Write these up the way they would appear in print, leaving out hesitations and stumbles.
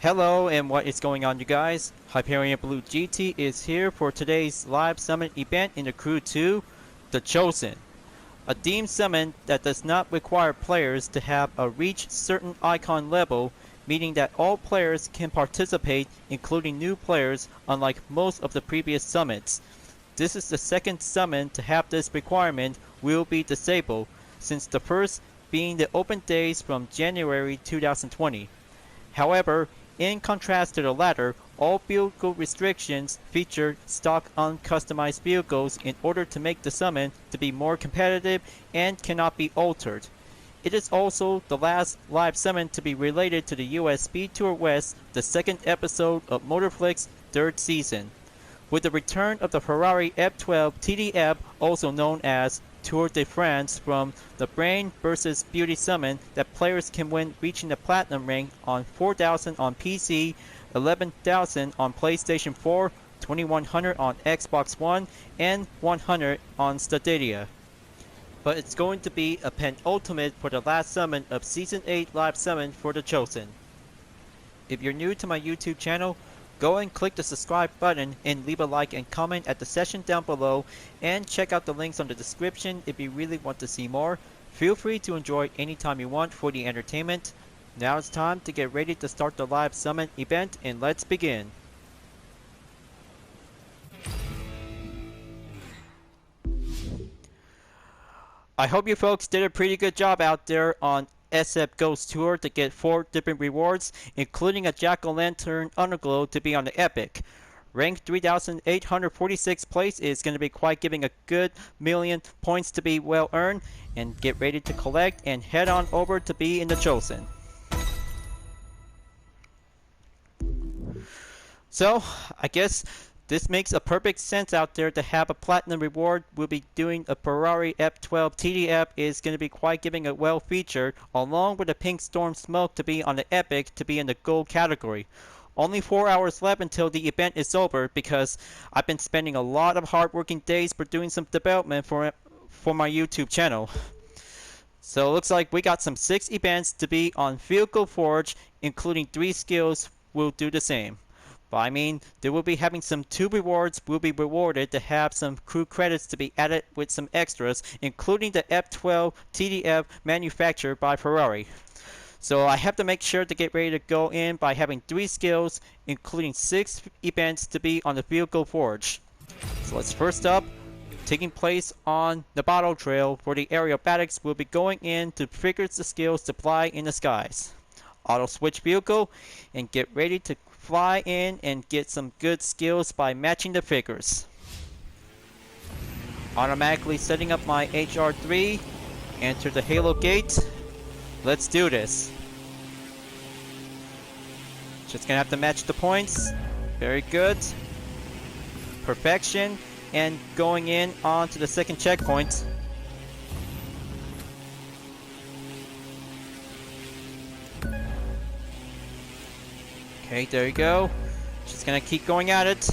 Hello and what is going on, you guys? Hyperion-Blue-GT is here for today's live summon event in the Crew 2, The Chosen. A deemed summon that does not require players to have a reach certain icon level, meaning that all players can participate, including new players, unlike most of the previous summons. This is the second summon to have this requirement will be disabled, since the first being the open days from January 2020. However, in contrast to the latter, all vehicle restrictions feature stock uncustomized vehicles in order to make the summon to be more competitive and cannot be altered. It is also the last live summon to be related to the US Speed Tour West, the second episode of Motorflix's third season. With the return of the Ferrari F12tdf, also known as Tour de France, from the Brawn vs Beauty summon that players can win, reaching the platinum rank on 4,000 on PC, 11,000 on PlayStation 4, 2,100 on Xbox One, and 100 on Stadia. But it's going to be a penultimate for the last summon of Season 8 live summon for The Chosen. If you're new to my YouTube channel, go and click the subscribe button and leave a like and comment at the section down below, and check out the links on the description if you really want to see more. Feel free to enjoy anytime you want for the entertainment. Now it's time to get ready to start the live summon event, and let's begin. I hope you folks did a pretty good job out there on SF Ghost Tour to get 4 different rewards, including a Jack-o'-lantern underglow to be on the Epic. Rank 3,846 place is going to be quite giving a good million points to be well earned, and get ready to collect and head on over to be in The Chosen. So, I guess this makes a perfect sense out there to have a platinum reward. We'll be doing a Ferrari F12tdf is going to be quite giving a well featured, along with a Pink Storm Smoke to be on the Epic to be in the gold category. Only 4 hours left until the event is over, because I've been spending a lot of hard working days for doing some development for my YouTube channel. So it looks like we got some 6 events to be on Vehicle Forge, including 3 skills will do the same. But I mean, they will be having some 2 rewards will be rewarded to have some crew credits to be added with some extras, including the F12tdf manufactured by Ferrari. So I have to make sure to get ready to go in by having 3 skills, including 6 events to be on the Vehicle Forge. So let's first up, taking place on the Battle Trail for the aerobatics, will be going in to figure the skills to fly in the skies. Auto switch vehicle and get ready to fly in and get some good skills by matching the figures. Automatically setting up my HR3, enter the Halo gate. Let's do this. Just gonna have to match the points. Very good. Perfection. And going in on to the second checkpoint. Okay, there you go. Just gonna keep going at it.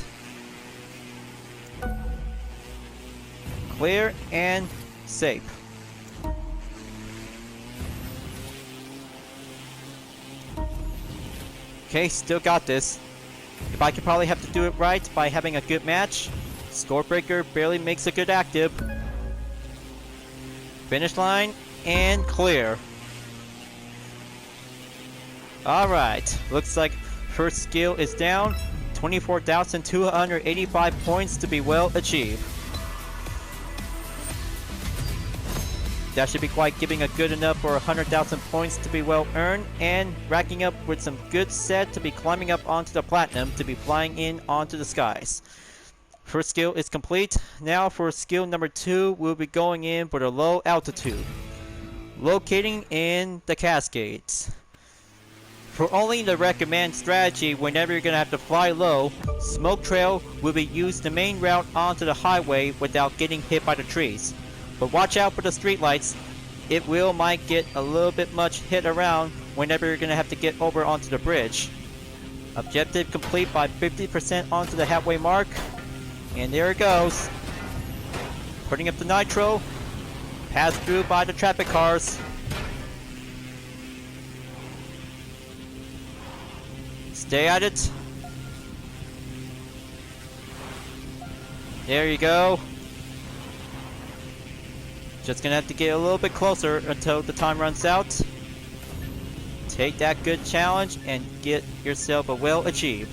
Clear and safe. Okay, still got this. If I could probably have to do it right by having a good match. Scorebreaker barely makes a good active. Finish line and clear. Alright, looks like first skill is down. 24,285 points to be well achieved. That should be quite giving a good enough for 100,000 points to be well earned, and racking up with some good set to be climbing up onto the platinum to be flying in onto the skies. First skill is complete. Now for skill number 2, we'll be going in for the low altitude. Locating in the Cascades. For only the recommended strategy whenever you're going to have to fly low, Smoke Trail will be used the main route onto the highway without getting hit by the trees. But watch out for the streetlights. It might get a little bit much hit around whenever you're going to have to get over onto the bridge. Objective complete by 50% onto the halfway mark. And there it goes. Putting up the nitro. Pass through by the traffic cars. Stay at it. There you go. Just gonna have to get a little bit closer until the time runs out. Take that good challenge and get yourself a well achieved.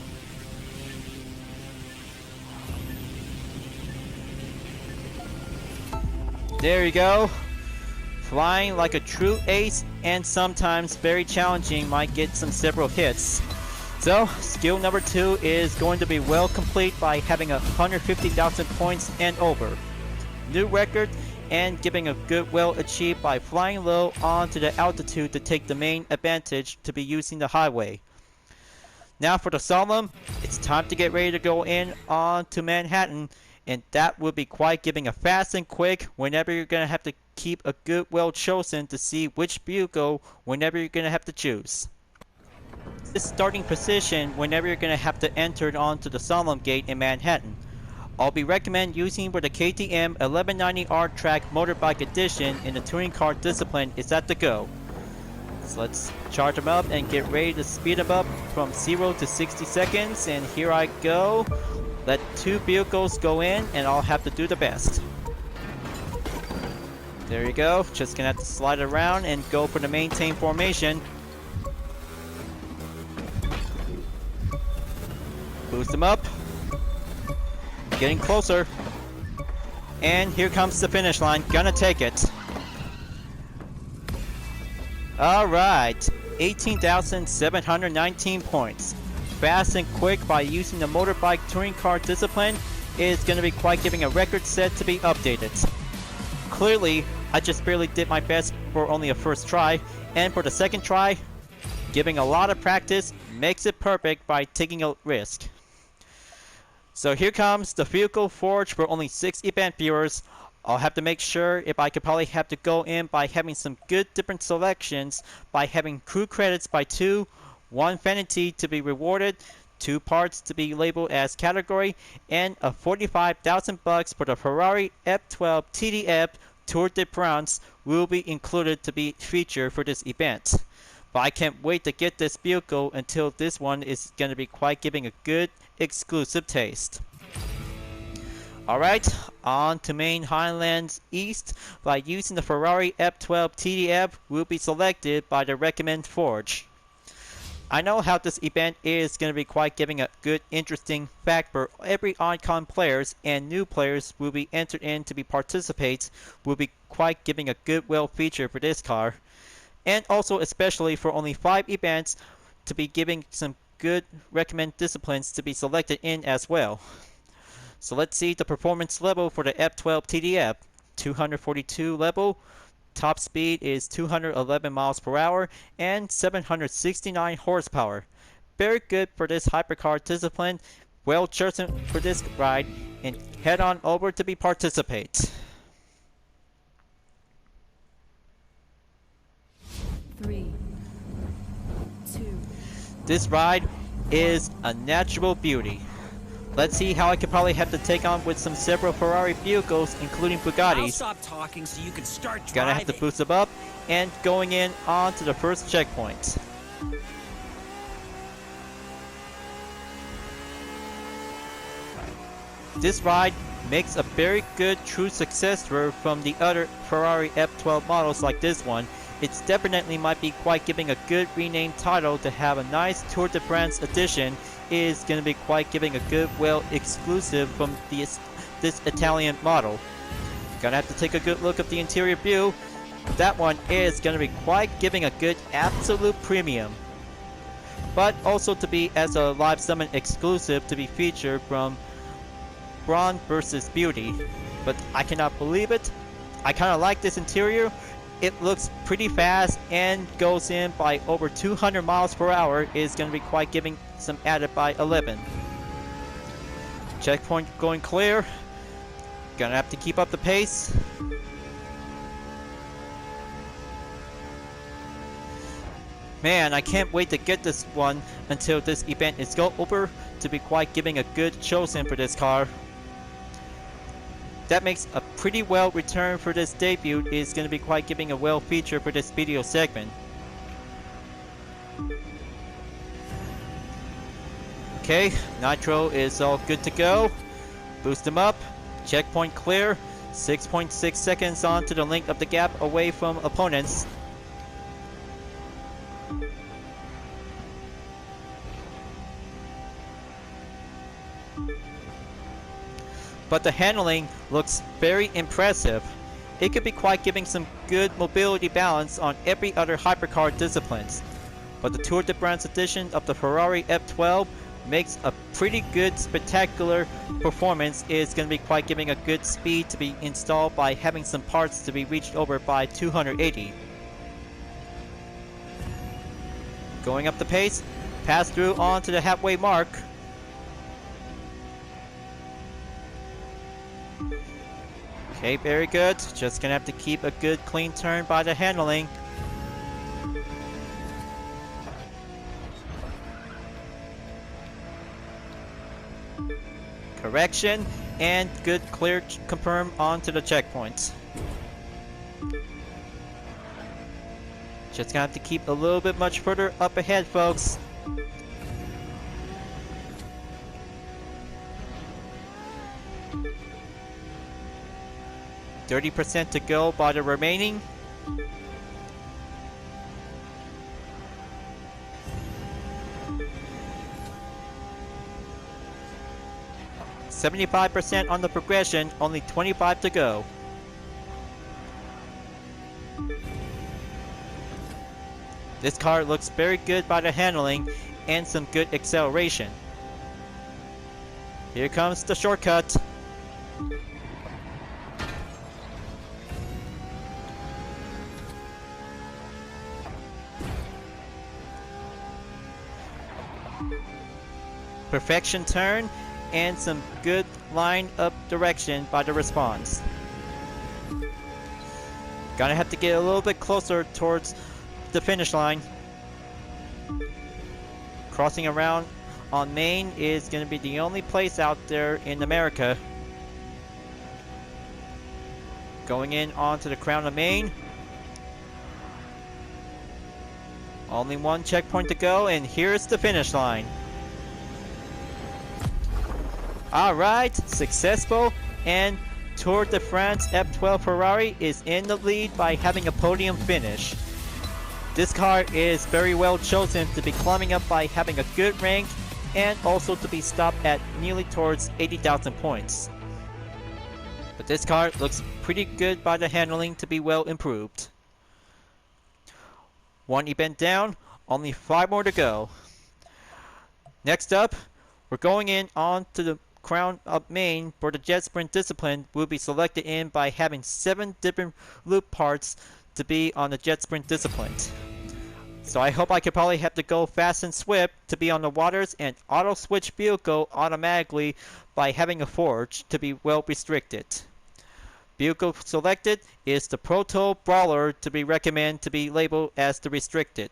There you go. Flying like a true ace and sometimes very challenging, might get some several hits. So, skill number 2 is going to be well complete by having 150,000 points and over. New record and giving a good well achieved by flying low onto the altitude to take the main advantage to be using the highway. Now for the solemn, it's time to get ready to go in on to Manhattan, and that will be quite giving a fast and quick whenever you're going to have to keep a good well chosen to see which vehicle whenever you're going to have to choose. This starting position whenever you're going to have to enter onto the Solemn Gate in Manhattan. I'll be recommend using where the KTM 1190R track motorbike edition in the touring car discipline is at the go. So let's charge them up and get ready to speed them up from 0 to 60 seconds, and here I go. Let 2 vehicles go in and I'll have to do the best. There you go, just gonna have to slide around and go for the maintain formation. Boost them up. Getting closer. And here comes the finish line. Gonna take it. Alright. 18,719 points. Fast and quick by using the motorbike touring car discipline is gonna be quite giving a record set to be updated. Clearly, I just barely did my best for only a first try. And for the second try, giving a lot of practice makes it perfect by taking a risk. So here comes the vehicle forge for only 6 event viewers. I'll have to make sure if I could probably have to go in by having some good different selections, by having crew credits by 2, 1 vanity to be rewarded, 2 parts to be labeled as category, and a 45,000 bucks for the Ferrari F12tdf Tour de France will be included to be featured for this event. But I can't wait to get this vehicle until this one is going to be quite giving a good exclusive taste. Alright, on to Main Highlands East. By using the Ferrari F12tdf will be selected by the recommend forge. I know how this event is going to be quite giving a good interesting fact for every Icon players, and new players will be entered in to be participate, will be quite giving a good well feature for this car. And also especially for only 5 events to be giving some good recommend disciplines to be selected in as well. So let's see the performance level for the F12tdf. 242 level, top speed is 211 miles per hour and 769 horsepower. Very good for this hypercar discipline, well chosen for this ride, and head on over to be participate. 3, 2. This ride is a natural beauty. Let's see how I could probably have to take on with some several Ferrari vehicles, including Bugattis. I'll stop talking so you can start driving. Gonna have to boost them up and going in on to the first checkpoint. This ride makes a very good true successor from the other Ferrari F12 models like this one. It's definitely might be quite giving a good renamed title to have a nice Tour de France edition. Is going to be quite giving a good well exclusive from this Italian model. Gonna have to take a good look at the interior view. That one is going to be quite giving a good absolute premium. But also to be as a live summon exclusive to be featured from Brawn versus Beauty. But I cannot believe it. I kind of like this interior. It looks pretty fast and goes in by over 200 miles per hour. Is going to be quite giving some added by 11. Checkpoint going clear. Gonna have to keep up the pace. Man, I can't wait to get this one until this event is over to be quite giving a good chosen for this car. That makes a pretty well return for this debut. Is going to be quite giving a well feature for this video segment. Okay, nitro is all good to go. Boost him up. Checkpoint clear. 6.6 seconds on to the length of the gap away from opponents. But the handling looks very impressive. It could be quite giving some good mobility balance on every other hypercar disciplines. But the Tour de France edition of the Ferrari F12 makes a pretty good spectacular performance. It's going to be quite giving a good speed to be installed by having some parts to be reached over by 280. Going up the pace, pass through on to the halfway mark. Okay, very good. Just gonna have to keep a good clean turn by the handling. Correction and good clear confirm onto the checkpoint. Just gonna have to keep a little bit much further up ahead, folks. %30 to go by the remaining. %75 on the progression, only 25 to go. This car looks very good by the handling and some good acceleration. Here comes the shortcut. Perfection turn and some good line up direction by the response. Gonna have to get a little bit closer towards the finish line. Crossing around on Maine is gonna be the only place out there in America. Going in onto the crown of Maine. Only one checkpoint to go, and here's the finish line. Alright, successful, and Tour de France F12 Ferrari is in the lead by having a podium finish. This car is very well chosen to be climbing up by having a good rank and also to be stopped at nearly towards 80,000 points. But this car looks pretty good by the handling to be well improved. One event down, only 5 more to go. Next up, we're going in on to the Crown of Maine for the jet sprint discipline. Will be selected in by having 7 different loop parts to be on the jet sprint discipline. So I hope I could probably have to go fast and swift to be on the waters and auto switch vehicle automatically by having a forge to be well restricted. Vehicle selected is the Proto Brawler to be recommended to be labeled as the restricted.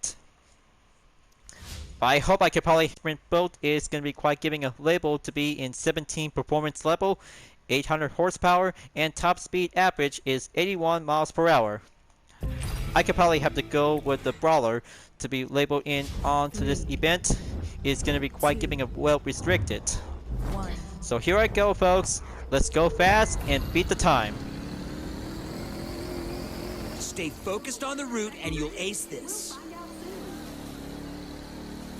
I hope I could probably sprint boat is going to be quite giving a label to be in 17 performance level, 800 horsepower, and top speed average is 81 miles per hour. I could probably have to go with the Brawler to be labeled in onto this event. It's going to be quite giving a well restricted. So here I go, folks. Let's go fast and beat the time. Stay focused on the route and you'll ace this.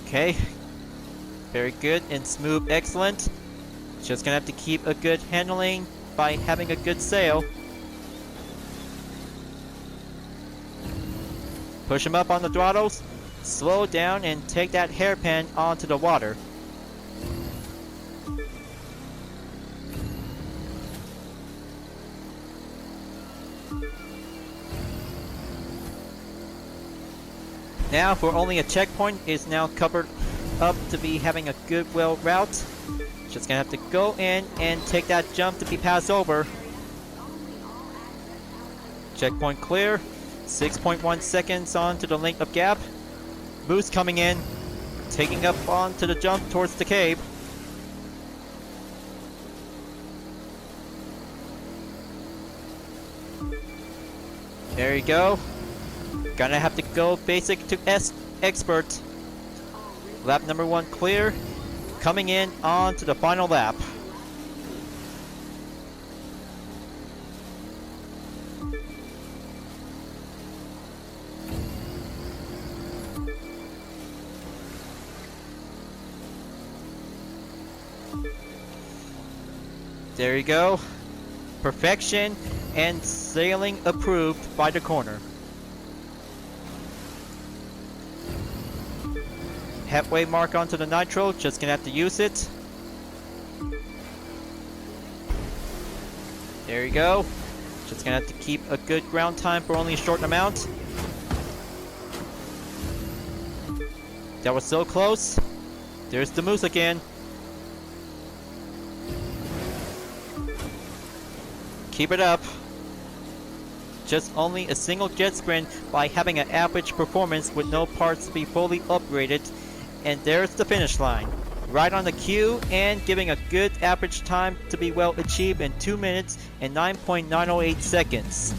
Okay, very good and smooth, excellent. Just gonna have to keep a good handling by having a good sail. Push him up on the throttles, slow down and take that hairpin onto the water. Now for only a checkpoint is now covered up to be having a good well route. Just gonna have to go in and take that jump to be passed over. Checkpoint clear. 6.1 seconds on to the length of gap. Boost coming in. Taking up onto the jump towards the cave. There you go. Gonna have to go basic to expert. Lap number 1 clear. coming in on to the final lap. There you go. Perfection and sailing approved by the corner. Halfway mark onto the nitro, just gonna have to use it. There you go. Just gonna have to keep a good ground time for only a short amount. That was so close. There's the moose again. Keep it up. Just only a single jet sprint by having an average performance with no parts to be fully upgraded. And there's the finish line. Right on the cue and giving a good average time to be well achieved in 2 minutes and 9.908 seconds.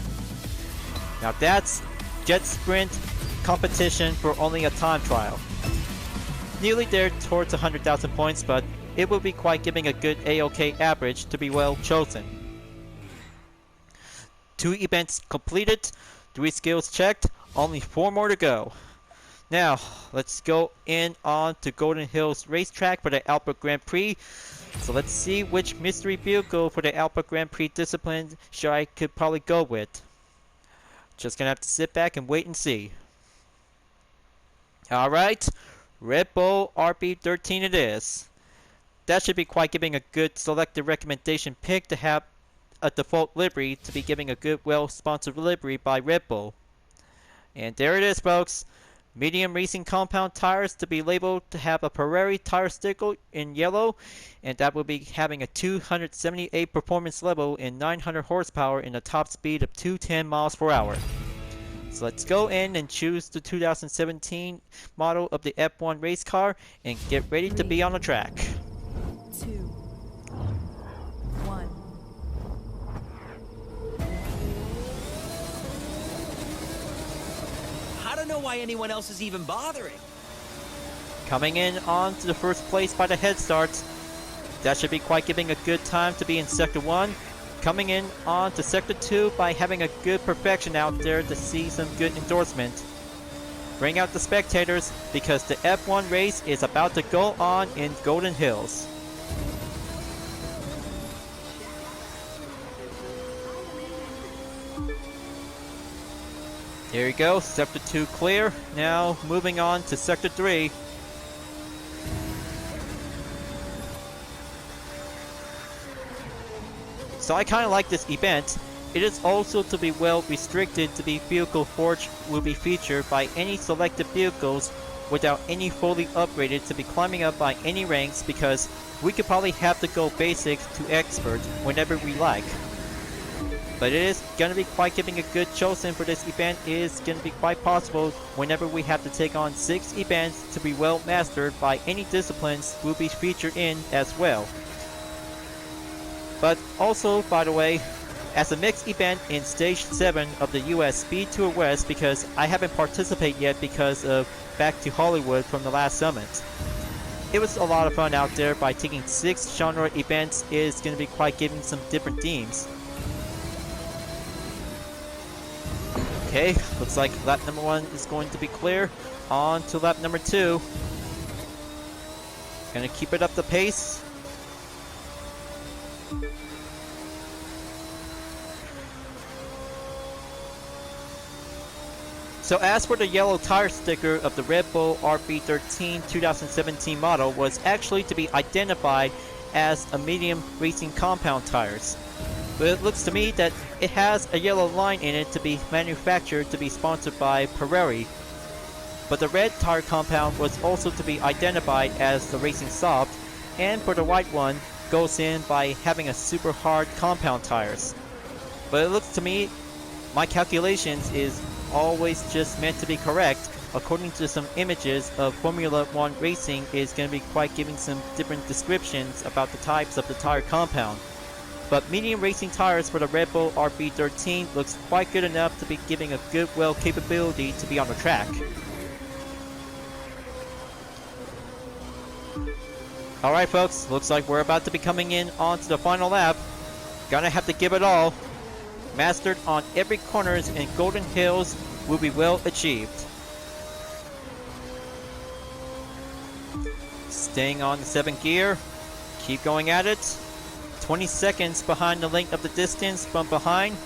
Now that's jet sprint competition for only a time trial. Nearly there towards 100,000 points, but it will be quite giving a good A-OK average to be well chosen. 2 events completed, 3 skills checked, only 4 more to go. Now, let's go in on to Golden Hills Racetrack for the Albert Grand Prix. So let's see which mystery vehicle for the Albert Grand Prix discipline I could probably go with. Just gonna have to sit back and wait and see. Alright, Red Bull RB13 it is. That should be quite giving a good selected recommendation pick to have a default livery to be giving a good well-sponsored livery by Red Bull. And there it is, folks. Medium racing compound tires to be labeled to have a Ferrari tire sticker in yellow, and that will be having a 278 performance level and 900 horsepower and a top speed of 210 miles per hour. So let's go in and choose the 2017 model of the F1 race car and get ready to be on the track. 2, 1. I don't know why anyone else is even bothering. Coming in on to the first place by the head start. That should be quite giving a good time to be in Sector 1. Coming in on to Sector 2 by having a good perfection out there to see some good endorsement. Bring out the spectators because the F1 race is about to go on in Golden Hills. There you go, Sector 2 clear. Now moving on to Sector 3. So I kind of like this event. It is also to be well restricted to be vehicle forge will be featured by any selected vehicles without any fully upgraded to be climbing up by any ranks because we could probably have to go basic to expert whenever we like. But it is going to be quite giving a good chosen for this event. It is going to be quite possible whenever we have to take on 6 events to be well mastered by any disciplines will be featured in as well. But also, by the way, as a mixed event in Stage 7 of the US Speed Tour West because I haven't participated yet because of Back to Hollywood from the last summit. It was a lot of fun out there by taking 6 genre events. It is going to be quite giving some different themes. Okay, looks like lap number 1 is going to be clear. On to lap number 2. Gonna keep it up the pace. So as for the yellow tire sticker of the Red Bull RB13 2017 model was actually to be identified as a medium racing compound tires. But it looks to me that it has a yellow line in it to be manufactured to be sponsored by Ferrari. But the red tire compound was also to be identified as the Racing Soft, and for the white one goes in by having a super hard compound tires. But it looks to me, my calculations is always just meant to be correct. According to some images of Formula 1 racing is going to be quite giving some different descriptions about the types of the tire compound. But medium racing tires for the Red Bull RB13 looks quite good enough to be giving a good well capability to be on the track. Alright folks, looks like we're about to be coming in onto the final lap. Gonna have to give it all. Mastered on every corners and golden hills will be well achieved. Staying on the 7th gear. Keep going at it. 20 seconds behind the length of the distance from behind.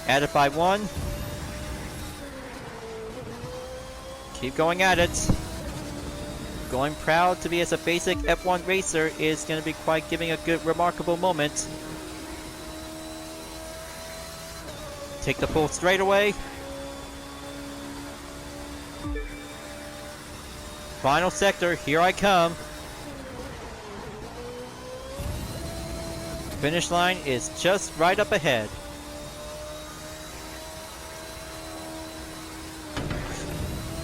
Added by 1. Keep going at it. Going proud to be as a basic F1 racer is going to be quite giving a good remarkable moment. Take the full straightaway. Final sector, here I come. Finish line is just right up ahead.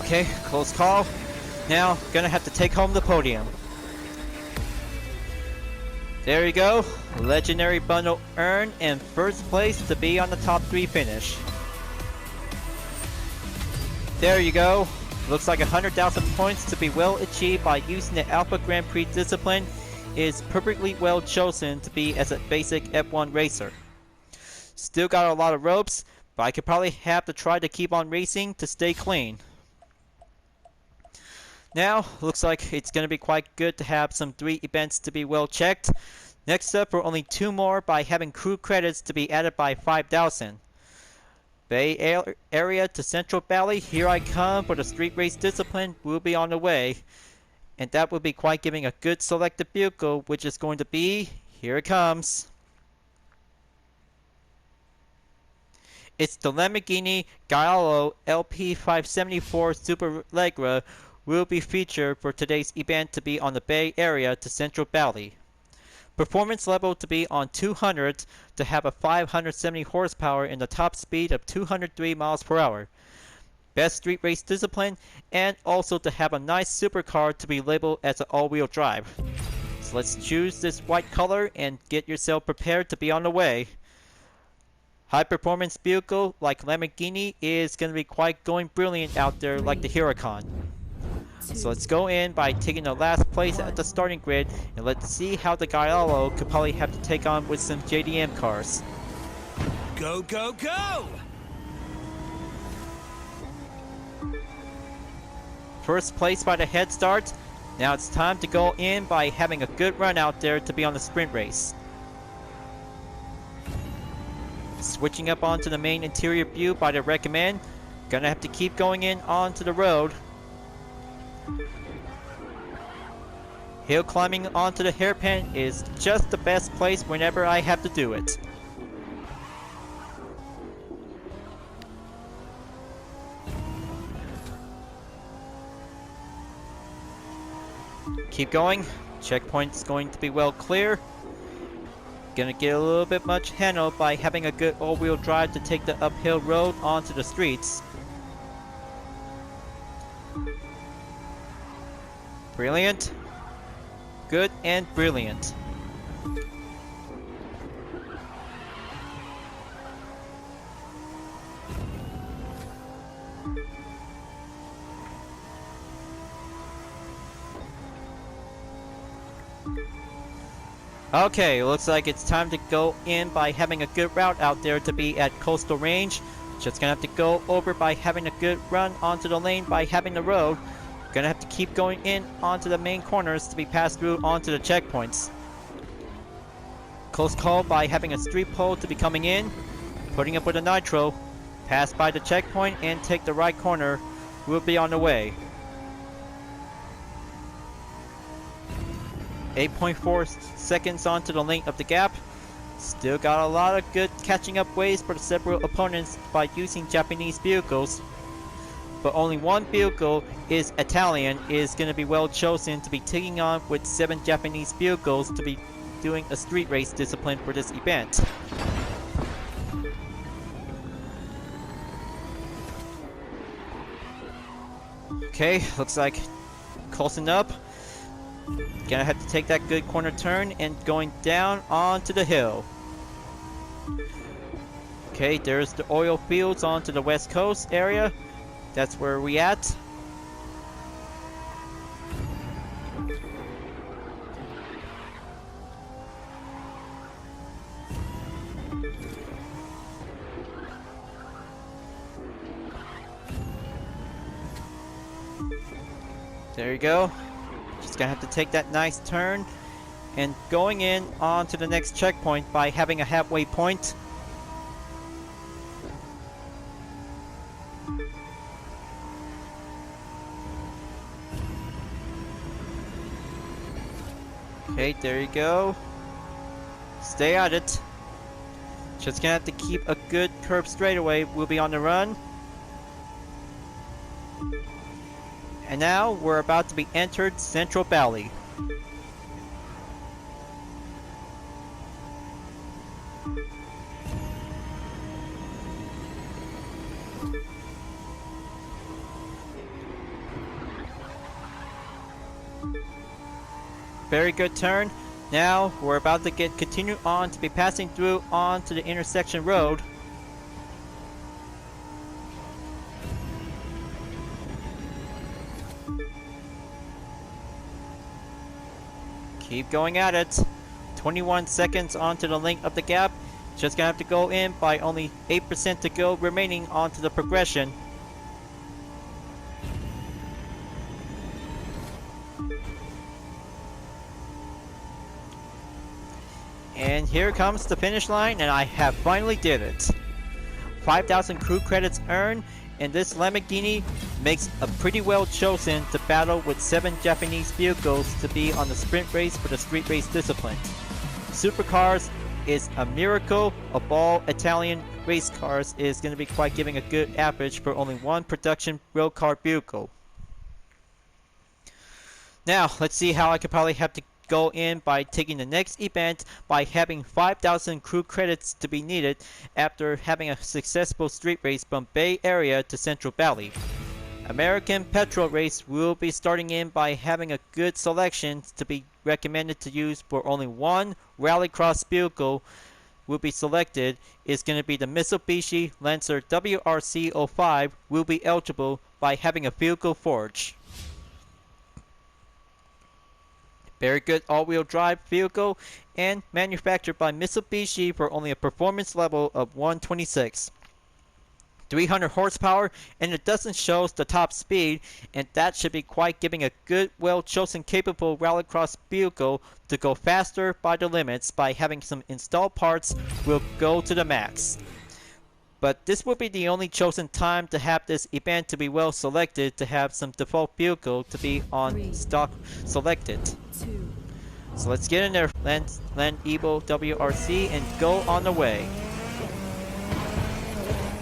Okay, close call. Now, gonna have to take home the podium. There you go. Legendary bundle earned and first place to be on the top 3 finish. There you go. Looks like 100,000 points to be well achieved by using the Alpha Grand Prix discipline is perfectly well chosen to be as a basic F1 racer. Still got a lot of ropes, but I could probably have to try to keep on racing to stay clean. Now, looks like it's going to be quite good to have some 3 events to be well checked. Next up are only 2 more by having crew credits to be added by 5,000. Bay Area to Central Valley, here I come for the street race discipline will be on the way. And that will be quite giving a good selected vehicle, which is going to be, here it comes. It's the Lamborghini Gallardo LP574 Superleggera will be featured for today's event to be on the Bay Area to Central Valley. Performance level to be on 200 to have a 570 horsepower and the top speed of 203 miles per hour. Best street race discipline and also to have a nice supercar to be labeled as an all-wheel drive. So let's choose this white color and get yourself prepared to be on the way. High performance vehicle like Lamborghini is going to be quite going brilliant out there like the Huracan. So let's go in by taking the last place at the starting grid and let's see how the Gallardo could probably have to take on with some JDM cars. Go, go, go! First place by the head start. Now it's time to go in by having a good run out there to be on the sprint race. Switching up onto the main interior view by the recommend. Gonna have to keep going in onto the road. Hill climbing onto the hairpin is just the best place whenever I have to do it. Keep going. Checkpoint's going to be well clear. Gonna get a little bit much handled by having a good all-wheel drive to take the uphill road onto the streets. Brilliant. Good and brilliant. Okay, looks like it's time to go in by having a good route out there to be at Coastal Range. Just gonna have to go over by having a good run onto the lane by having the road. Gonna have to keep going in onto the main corners to be passed through onto the checkpoints. Close call by having a street pole to be coming in. Putting up with a nitro. Pass by the checkpoint and take the right corner. We'll be on the way. 8.4 seconds onto the length of the gap. Still got a lot of good catching up ways for the several opponents by using Japanese vehicles. But only one vehicle is Italian is going to be well chosen to be taking on with 7 Japanese vehicles to be doing a street race discipline for this event. Okay, looks like closing up. Gonna have to take that good corner turn and going down onto the hill. Okay, there's the oil fields onto the west coast area. That's where we at. There you go. Just gonna have to take that nice turn. And going in on to the next checkpoint by having a halfway point. Okay, there you go. Stay at it. Just gonna have to keep a good curve straightaway. We'll be on the run. And now we're about to be entered Central Valley. Very good turn. Now we're about to continue on to be passing through onto the intersection road. Keep going at it. 21 seconds onto the length of the gap. Just gonna have to go in by only 8% to go remaining onto the progression. And here comes the finish line, and I have finally did it. 5,000 crew credits earned, and this Lamborghini makes a pretty well chosen to battle with 7 Japanese vehicles to be on the sprint race for the street race discipline. Supercars is a miracle. Of all Italian race cars is going to be quite giving a good average for only one production real car vehicle. Now, let's see how I could probably have to go in by taking the next event by having 5,000 crew credits to be needed after having a successful street race from Bay Area to Central Valley. American Petrol Race will be starting in by having a good selection to be recommended to use for only one rallycross vehicle will be selected. Is going to be the Mitsubishi Lancer WRC05 will be eligible by having a vehicle forge. Very good all-wheel drive vehicle and manufactured by Mitsubishi for only a performance level of 126. 300 horsepower, and it doesn't show the top speed, and that should be quite giving a good, well-chosen, capable rallycross vehicle to go faster by the limits by having some installed parts will go to the max. But this will be the only chosen time to have this event to be well selected to have some default vehicle to be on stock selected. So let's get in there, Land Evo WRC, and go on the way.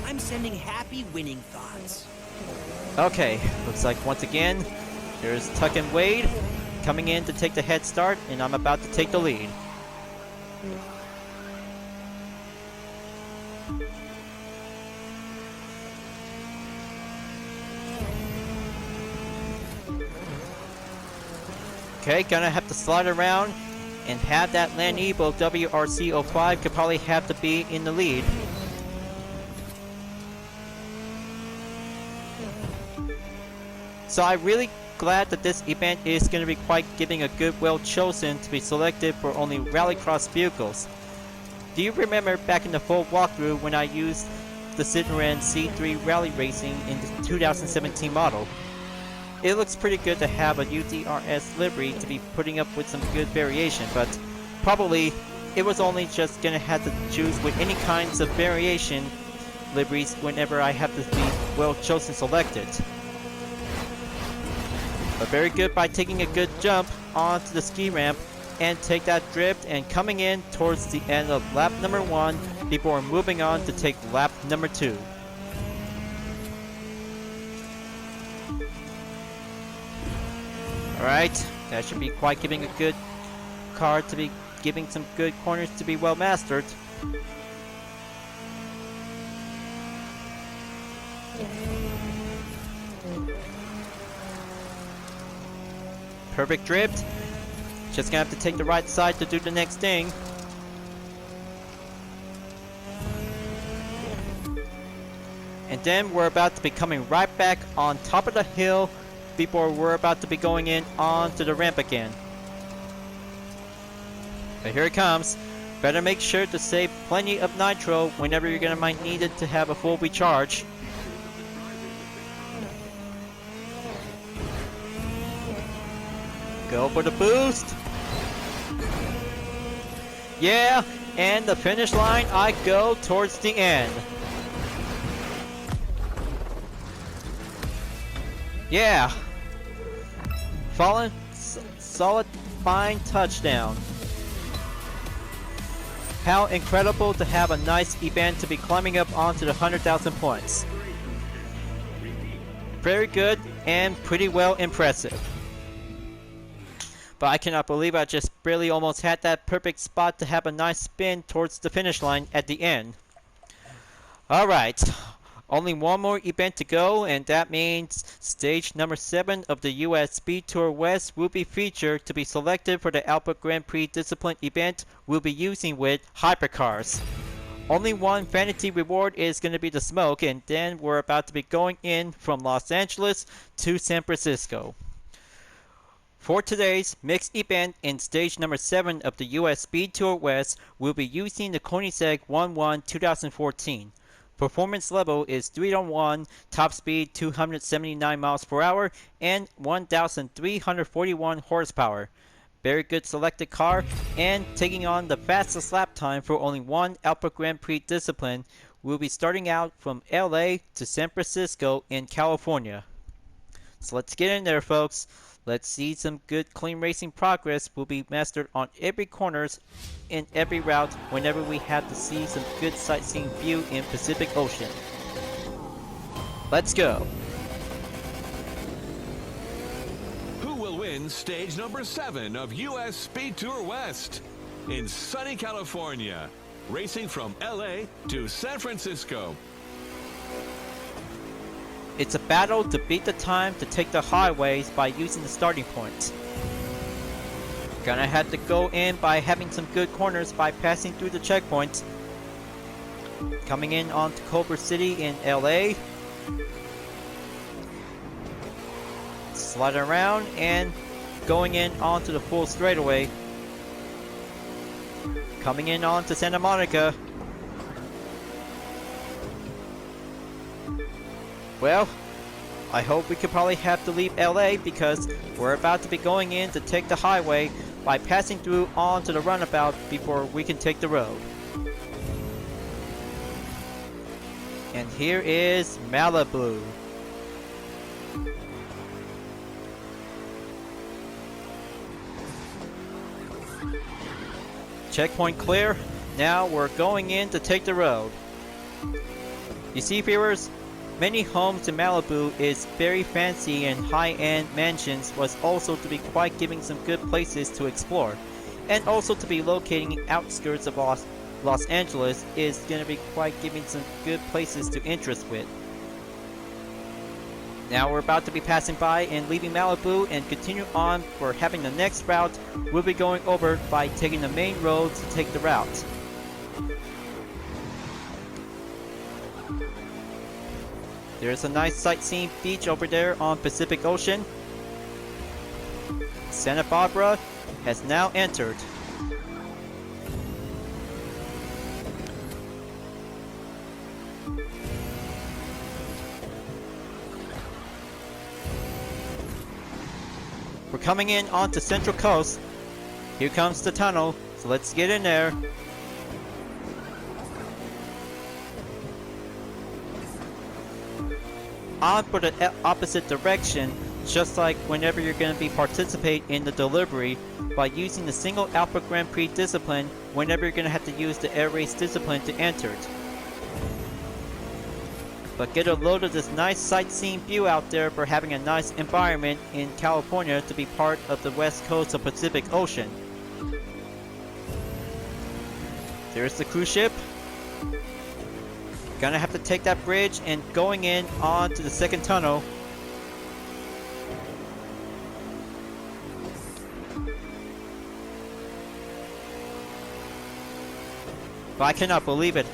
I'm sending happy winning thoughts. Okay, looks like once again, there's Tuck and Wade coming in to take the head start, and I'm about to take the lead. Okay, gonna have to slide around and have that Land Evo WRC05 could probably have to be in the lead. So I'm really glad that this event is going to be quite giving a good, well chosen to be selected for only rallycross vehicles. Do you remember back in the full walkthrough when I used the Citroen C3 Rally Racing in the 2017 model? It looks pretty good to have a UDRS livery to be putting up with some good variation, but probably it was only just going to have to choose with any kinds of variation liveries whenever I have to be well chosen selected. But very good by taking a good jump onto the ski ramp and take that drift and coming in towards the end of lap number 1 before moving on to take lap number 2. Alright, that should be quite giving a good car to be giving some good corners to be well mastered. Perfect drift. Just gonna have to take the right side to do the next thing. And then we're about to be coming right back on top of the hill before we're about to be going in onto the ramp again. But here it comes. Better make sure to save plenty of nitro whenever you're gonna might need it to have a full recharge. Go for the boost. Yeah, and the finish line I go towards the end. Yeah. Fallen, solid, fine touchdown. How incredible to have a nice event to be climbing up onto the 100,000 points. Very good and pretty well impressive. But I cannot believe I just barely almost had that perfect spot to have a nice spin towards the finish line at the end. Alright, only one more event to go, and that means stage number 7 of the US Speed Tour West will be featured to be selected for the Albert Grand Prix Discipline event we'll be using with hypercars. Only one vanity reward is going to be the smoke, and then we're about to be going in from Los Angeles to San Francisco. For today's mixed event in stage number 7 of the US Speed Tour West, we'll be using the Koenigsegg 11 2014. Performance level is 3-on-1, top speed 279 miles per hour, and 1,341 horsepower. Very good selected car, and taking on the fastest lap time for only one Albert Grand Prix discipline, we'll be starting out from LA to San Francisco in California. So let's get in there, folks. Let's see some good clean racing progress will be mastered on every corners in every route whenever we have to see some good sightseeing view in Pacific Ocean. Let's go. Who will win stage number 7 of US Speed Tour West? In sunny California, racing from LA to San Francisco. It's a battle to beat the time to take the highways by using the starting point. Gonna have to go in by having some good corners by passing through the checkpoints. Coming in onto Culver City in LA. Sliding around and going in onto the full straightaway. Coming in onto Santa Monica. Well, I hope we could probably have to leave LA because we're about to be going in to take the highway by passing through onto the runabout before we can take the road. And here is Malibu. Checkpoint clear. Now we're going in to take the road. You see, viewers? Many homes in Malibu is very fancy, and high-end mansions was also to be quite giving some good places to explore. And also to be locating outskirts of Los Angeles is going to be quite giving some good places to interest with. Now we're about to be passing by and leaving Malibu and continue on for having the next route we'll be going over by taking the main road to take the route. There's a nice sightseeing beach over there on Pacific Ocean. Santa Barbara has now entered. We're coming in onto Central Coast. Here comes the tunnel, so let's get in there. On for the opposite direction, just like whenever you're going to be participate in the delivery by using the single Albert Grand Prix discipline whenever you're going to have to use the air race discipline to enter it. But get a load of this nice sightseeing view out there for having a nice environment in California to be part of the west coast of Pacific Ocean. There's the cruise ship. Gonna have to take that bridge and going in onto the second tunnel. But I cannot believe it.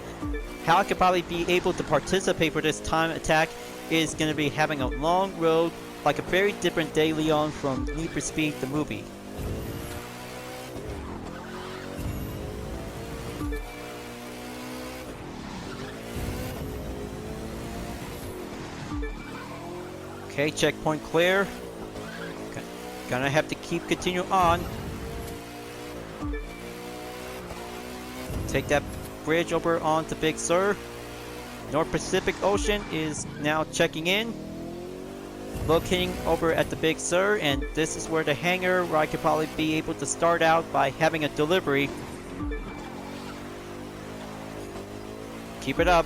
How I could probably be able to participate for this time attack is gonna be having a long road like a very different De Leon from Need for Speed the movie. Okay, checkpoint clear. Okay. Gonna have to continue on. Take that bridge over onto Big Sur. North Pacific Ocean is now checking in. Locating over at the Big Sur, and this is where the hangar where I could probably be able to start out by having a delivery. Keep it up.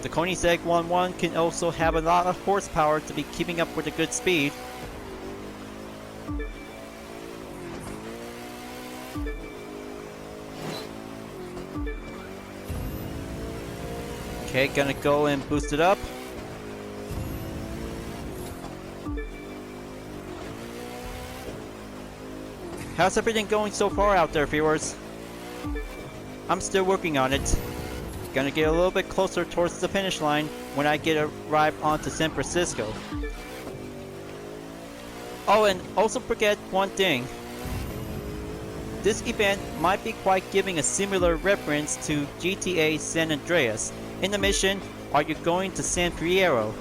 The Koenigsegg 11 can also have a lot of horsepower to be keeping up with a good speed. Okay, gonna go and boost it up. How's everything going so far out there, viewers? I'm still working on it. Gonna get a little bit closer towards the finish line when I arrive onto San Francisco. Oh, and also forget one thing. This event might be quite giving a similar reference to GTA San Andreas. In the mission, are you going to San Fierro?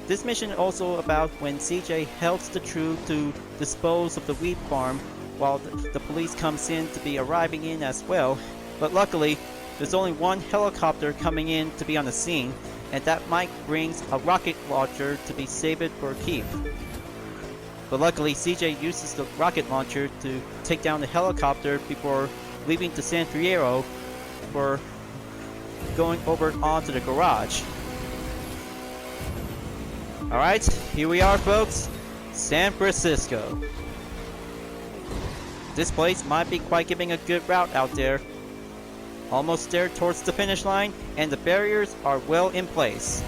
This mission is also about when CJ helps the crew to dispose of the wheat farm while the police comes in to be arriving in as well. But luckily, there's only one helicopter coming in to be on the scene, and that Mike brings a rocket launcher to be saved for keep. But luckily, CJ uses the rocket launcher to take down the helicopter before leaving to San Fierro for going over onto the garage. Alright, here we are, folks. San Francisco. This place might be quite giving a good route out there. Almost there towards the finish line, and the barriers are well in place.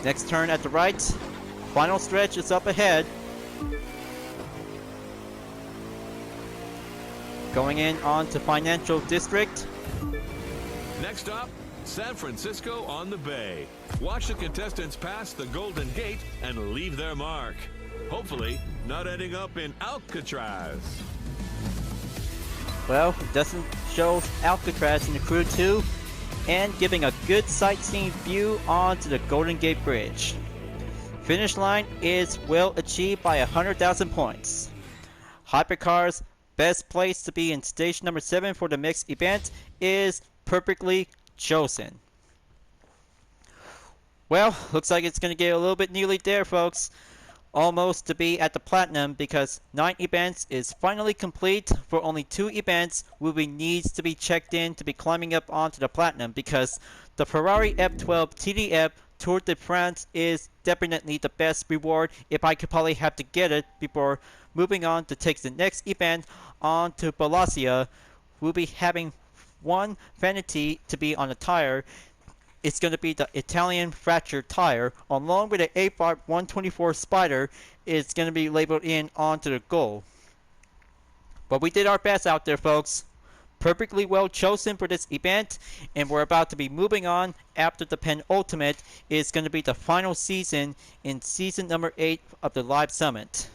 Next turn at the right. Final stretch is up ahead. Going in on to Financial District. Next up, San Francisco on the Bay. Watch the contestants pass the Golden Gate and leave their mark. Hopefully, not ending up in Alcatraz. Well, it doesn't show Alcatraz in the Crew 2, and giving a good sightseeing view onto the Golden Gate Bridge. Finish line is well achieved by 100,000 points. Hypercar's best place to be in stage number 7 for the mixed event is perfectly chosen. Well, looks like it's going to get a little bit nearly there, folks. Almost to be at the platinum, because 9 events is finally complete. For only 2 events will be needs to be checked in to be climbing up onto the platinum, because the Ferrari F12tdf Tour de France is definitely the best reward if I could probably have to get it before moving on to take the next event on to Bologna. We'll be having one vanity to be on the tire. It's going to be the Italian fractured tire, along with the A-Fart 124 Spider. It's going to be labeled in onto the goal. But we did our best out there, folks. Perfectly well chosen for this event, and we're about to be moving on after the penultimate is going to be the final season in season number 8 of the Live Summit.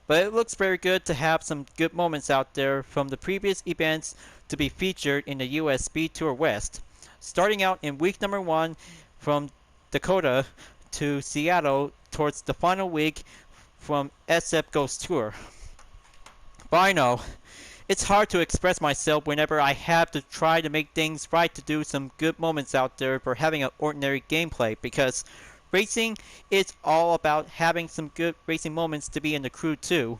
But it looks very good to have some good moments out there from the previous events to be featured in the US Speed Tour West. Starting out in week number 1 from Dakota to Seattle towards the final week from SF Ghost Tour. But I know, it's hard to express myself whenever I have to try to make things right to do some good moments out there for having an ordinary gameplay, because racing is all about having some good racing moments to be in the Crew 2.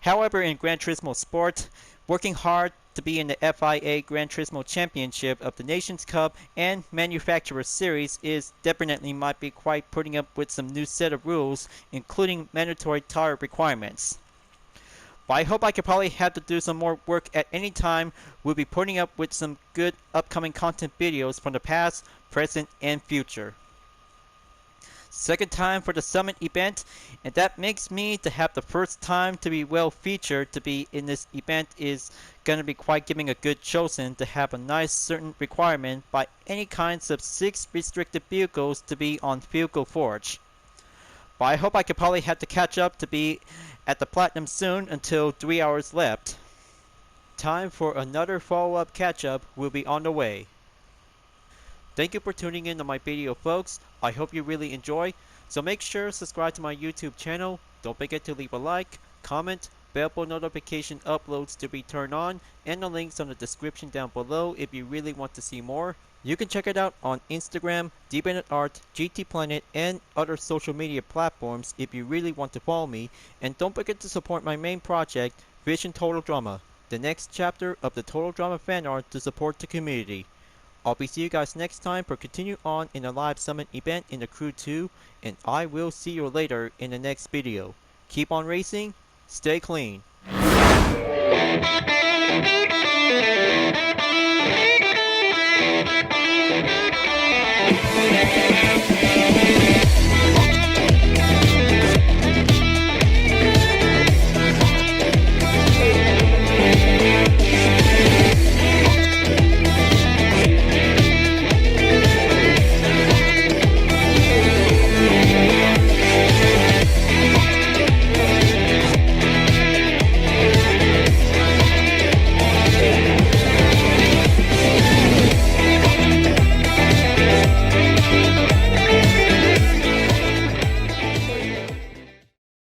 However, in Gran Turismo Sport, working hard to be in the FIA Gran Turismo Championship of the Nations Cup and Manufacturer Series is definitely might be quite putting up with some new set of rules, including mandatory tire requirements. But I hope I could probably have to do some more work at any time. We'll be putting up with some good upcoming content videos from the past, present, and future. Second time for the Summit event, and that makes me to have the first time to be well featured to be in this event is going to be quite giving a good chosen to have a nice certain requirement by any kinds of 6 restricted vehicles to be on Vehicle Forge. But I hope I could probably have to catch up to be at the platinum soon until 3 hours left. Time for another follow-up catch-up will be on the way. Thank you for tuning in to my video, folks. I hope you really enjoy. So make sure to subscribe to my YouTube channel. Don't forget to leave a like, comment, bell for notification uploads to be turned on, and the links on the description down below if you really want to see more. You can check it out on Instagram, DBennetArt, GT Planet, and other social media platforms if you really want to follow me. And don't forget to support my main project, Vision Total Drama, the next chapter of the Total Drama fan art to support the community. I'll be see you guys next time for continue on in the live summit event in the Crew 2, and I will see you later in the next video. Keep on racing, stay clean.